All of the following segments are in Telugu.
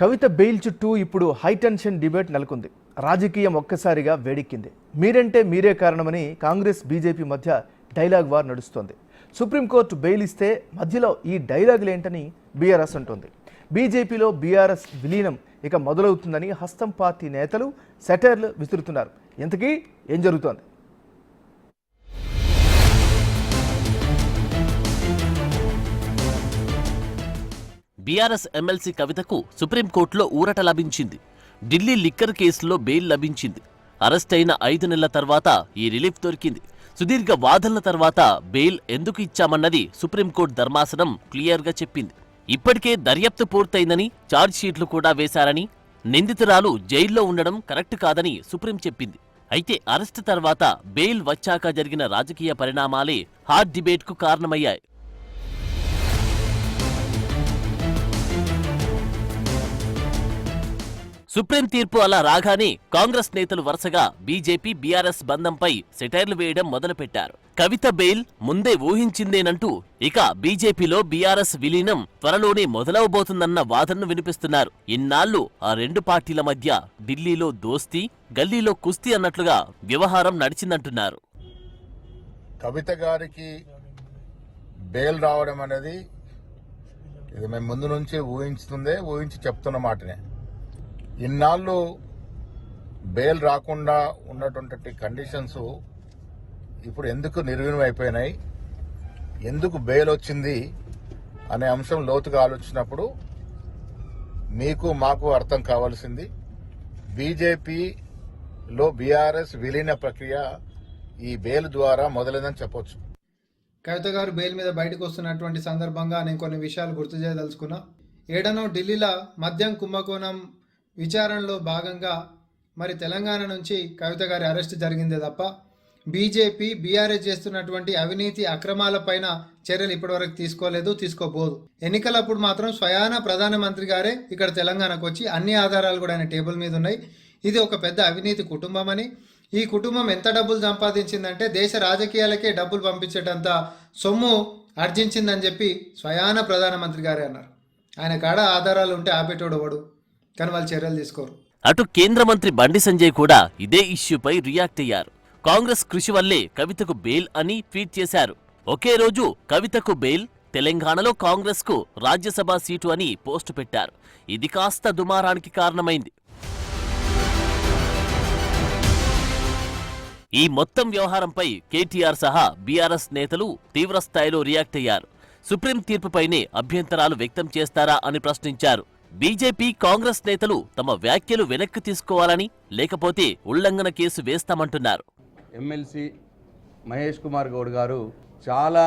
కవిత బెయిల్ చుట్టూ ఇప్పుడు హైటెన్షన్ డిబేట్ నెలకొంది. రాజకీయం ఒక్కసారిగా వేడెక్కింది. మీరంటే మీరే కారణమని కాంగ్రెస్ బీజేపీ మధ్య డైలాగ్ వార్ నడుస్తోంది. సుప్రీంకోర్టు బెయిల్ ఇస్తే మధ్యలో ఈ డైలాగులేంటని బీఆర్ఎస్ అంటోంది. బీజేపీలో బీఆర్ఎస్ విలీనం ఇక మొదలవుతుందని హస్తం పార్టీ నేతలు సెటైర్లు విసురుతున్నారు. ఇంతకీ ఏం జరుగుతోంది? బీఆర్ఎస్ ఎమ్మెల్సీ కవితకు సుప్రీంకోర్టులో ఊరట లభించింది. ఢిల్లీ లిక్కర్ కేసులో బెయిల్ లభించింది. అరెస్ట్ అయిన 5 నెలల తర్వాత ఈ రిలీఫ్ దొరికింది. సుదీర్ఘ వాదనల తర్వాత బెయిల్ ఎందుకు ఇచ్చామన్నది సుప్రీంకోర్టు ధర్మాసనం క్లియర్గా చెప్పింది. ఇప్పటికే దర్యాప్తు పూర్తయిందని, ఛార్జ్షీట్లు కూడా వేశారని, నిందితురాలు జైల్లో ఉండడం కరెక్ట్ కాదని సుప్రీం చెప్పింది. అయితే అరెస్ట్ తర్వాత బెయిల్ వచ్చాక జరిగిన రాజకీయ పరిణామాలే హాట్ డిబేట్కు కారణమయ్యాయి. సుప్రీం తీర్పు అలా రాగానే కాంగ్రెస్ నేతలు వరుసగా బీజేపీ బీఆర్ఎస్ బంధంపై సెటైర్లు వేయడం మొదలుపెట్టారు. కవిత బెయిల్ ముందే ఊహించిందేనంటూ ఇక బీజేపీలో బీఆర్ఎస్ విలీనం త్వరలోనే మొదలవబోతుందన్న వాదనను వినిపిస్తున్నారు. ఇన్నాళ్లు ఆ రెండు పార్టీల మధ్య ఢిల్లీలో దోస్తీ, గల్లీలో కుస్తీ అన్నట్లుగా వ్యవహారం నడిచిందంటున్నారు. కవిత గారికి బెయిల్ రావడం అనేది ఇది మేము ముందు నుంచి ఊహించి చెప్తున్న మాటనే. ఇన్నాళ్ళు బెయిల్ రాకుండా ఉన్నటువంటి కండిషన్స్ ఇప్పుడు ఎందుకు నిర్వీణం అయిపోయినాయి, ఎందుకు బెయిల్ వచ్చింది అనే అంశం లోతుగా ఆలోచించినప్పుడు మీకు మాకు అర్థం కావాల్సింది బీజేపీలో బీఆర్ఎస్ విలీన ప్రక్రియ ఈ బెయిల్ ద్వారా మొదలైందని చెప్పొచ్చు. కవిత గారు బెయిల్ మీద బయటకు వస్తున్నటువంటి సందర్భంగా నేను కొన్ని విషయాలు గుర్తు చేయదలుచుకున్నా. ఏడనో ఢిల్లీలో మద్యం కుంభకోణం విచారణలో భాగంగా మరి తెలంగాణ నుంచి కవిత గారి అరెస్ట్ జరిగిందే తప్ప బీజేపీ బీఆర్ఎస్ చేస్తున్నటువంటి అవినీతి అక్రమాలపైన చర్యలు ఇప్పటివరకు తీసుకోబోదు. ఎన్నికలప్పుడు మాత్రం స్వయాన ప్రధానమంత్రి గారే ఇక్కడ తెలంగాణకు వచ్చి అన్ని ఆధారాలు కూడా ఆయన టేబుల్ మీద ఉన్నాయి. ఇది ఒక పెద్ద అవినీతి కుటుంబం అని, ఈ కుటుంబం ఎంత డబ్బులు సంపాదించిందంటే దేశ రాజకీయాలకే డబ్బులు పంపించేటంత సొమ్ము ఆర్జించిందని చెప్పి స్వయాన ప్రధానమంత్రి గారే అన్నారు. ఆయన కాడ ఆధారాలు ఉంటే ఆపేటోడవడు, కానీ వాళ్ళు చర్యలు తీసుకోరు. అటు కేంద్ర మంత్రి బండి సంజయ్ కూడా ఇదే ఇష్యూపై రియాక్ట్ అయ్యారు. కాంగ్రెస్ కృషి వల్లే కవితకు బెయిల్ అని ట్వీట్ చేశారు. ఒకే రోజు కవితకు బెయిల్, తెలంగాణలో కాంగ్రెస్ కు రాజ్యసభ సీటు అని పోస్టు పెట్టారు. ఇది కాస్త దుమారానికి కారణమైంది. ఈ మొత్తం వ్యవహారంపై కేటీఆర్ సహా బీఆర్ఎస్ నేతలు తీవ్రస్థాయిలో రియాక్ట్ అయ్యారు. సుప్రీం తీర్పుపైనే అభ్యంతరాలు వ్యక్తం చేస్తారా అని ప్రశ్నించారు. బీజేపీ, కాంగ్రెస్ నేతలు తమ వ్యాఖ్యలు వెనక్కి తీసుకోవాలని, లేకపోతే ఉల్లంఘన కేసు వేస్తామంటున్నారు. ఎమ్మెల్సీ మహేష్ కుమార్ గౌడ్ గారు చాలా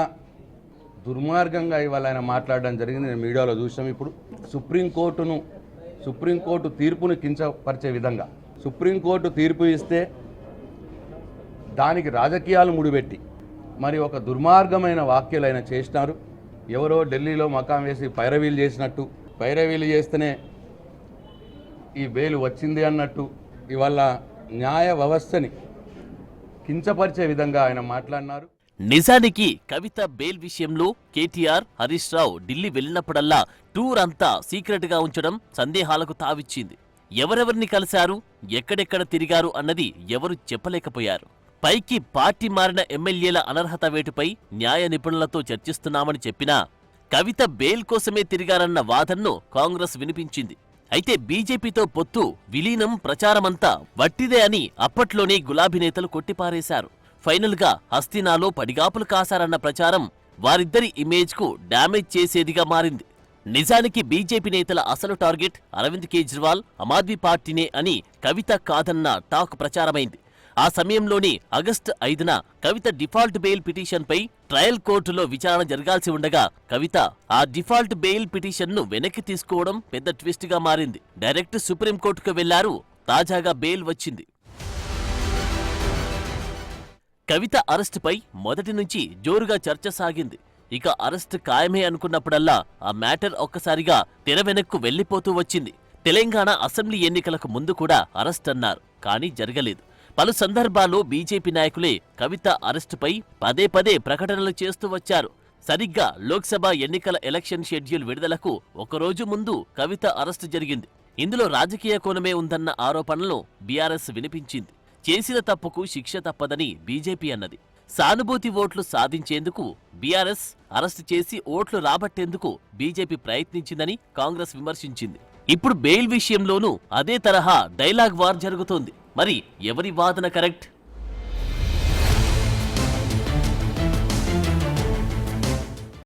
దుర్మార్గంగా ఇవాళ ఆయన మాట్లాడడం జరిగింది. నేను మీడియాలో చూసాం. ఇప్పుడు సుప్రీంకోర్టు తీర్పును కించపరిచే విధంగా సుప్రీంకోర్టు తీర్పు ఇస్తే దానికి రాజకీయాలు ముడిపెట్టి మరి ఒక దుర్మార్గమైన వ్యాఖ్యలు ఆయన చేసినారు. ఎవరో ఢిల్లీలో మకాం వేసి పైరవీలు చేస్తేనే ఈ బెయిల్ వచ్చింది అన్నట్టు ఇవాళ న్యాయ వ్యవస్థని కించపరిచే విధంగా ఆయన మాట్లాడినారు. నిజానికి కవిత బెయిల్ విషయంలో కేటీఆర్, హరీష్ రావు ఢిల్లీ వెళ్లినప్పుడల్లా టూర్ అంతా సీక్రెట్ గా ఉంచడం సందేహాలకు తావిచ్చింది. ఎవరెవరిని కలిశారు, ఎక్కడెక్కడ తిరిగారు అన్నది ఎవరు చెప్పలేకపోయారు. పైకి పార్టీ మారిన ఎమ్మెల్యేల అనర్హత వేటుపై న్యాయ నిపుణులతో చర్చిస్తున్నామని చెప్పినా కవిత బెయిల్ కోసమే తిరిగారన్న వాదనను కాంగ్రెస్ వినిపించింది. అయితే బీజేపీతో పొత్తు, విలీనం ప్రచారమంతా వట్టిదే అని అప్పట్లోనే గులాబీ నేతలు కొట్టిపారేశారు. ఫైనల్ గా హస్తినాలో పడిగాపులు కాశారన్న ప్రచారం వారిద్దరి ఇమేజ్ కు డ్యామేజ్ చేసేదిగా మారింది. నిజానికి బీజేపీ నేతల అసలు టార్గెట్ అరవింద్ కేజ్రీవాల్, ఆమ్ ఆద్మీ పార్టీనే అని కవిత కాదన్న టాక్ ప్రచారమైంది. ఆ సమయంలోనే ఆగస్టు 5న కవిత డిఫాల్ట్ బెయిల్ పిటిషన్పై ట్రయల్ కోర్టులో విచారణ జరగాల్సి ఉండగా కవిత ఆ డిఫాల్ట్ బెయిల్ పిటిషన్ను వెనక్కి తీసుకోవడం పెద్ద ట్విస్ట్ గా మారింది. డైరెక్ట్ సుప్రీంకోర్టుకు వెళ్లారు. తాజాగా బెయిల్ వచ్చింది. కవిత అరెస్టుపై మొదటి నుంచి జోరుగా చర్చ సాగింది. ఇక అరెస్ట్ ఖాయమే అనుకున్నప్పుడల్లా ఆ మ్యాటర్ ఒక్కసారిగా తెర వెనక్కు వెళ్లిపోతూ వచ్చింది. తెలంగాణ అసెంబ్లీ ఎన్నికలకు ముందు కూడా అరెస్ట్ అన్నారు, కానీ జరగలేదు. పలు సందర్భాల్లో బీజేపీ నాయకులే కవిత అరెస్టుపై పదే ప్రకటనలు చేస్తూ వచ్చారు. సరిగ్గా లోక్సభ ఎన్నికల ఎలక్షన్ షెడ్యూల్ విడుదలకు ఒకరోజు ముందు కవిత అరెస్టు జరిగింది. ఇందులో రాజకీయ కోణమే ఉందన్న ఆరోపణలను బీఆర్ఎస్ వినిపించింది. చేసిన తప్పుకు శిక్ష తప్పదని బీజేపీ అన్నది. సానుభూతి ఓట్లు సాధించేందుకు బీఆర్ఎస్ అరెస్టు చేసి ఓట్లు రాబట్టేందుకు బీజేపీ ప్రయత్నించిందని కాంగ్రెస్ విమర్శించింది. ఇప్పుడు బెయిల్ విషయంలోనూ అదే తరహా డైలాగ్ వార్ జరుగుతోంది. మరి ఎవరి వాదన కరెక్ట్?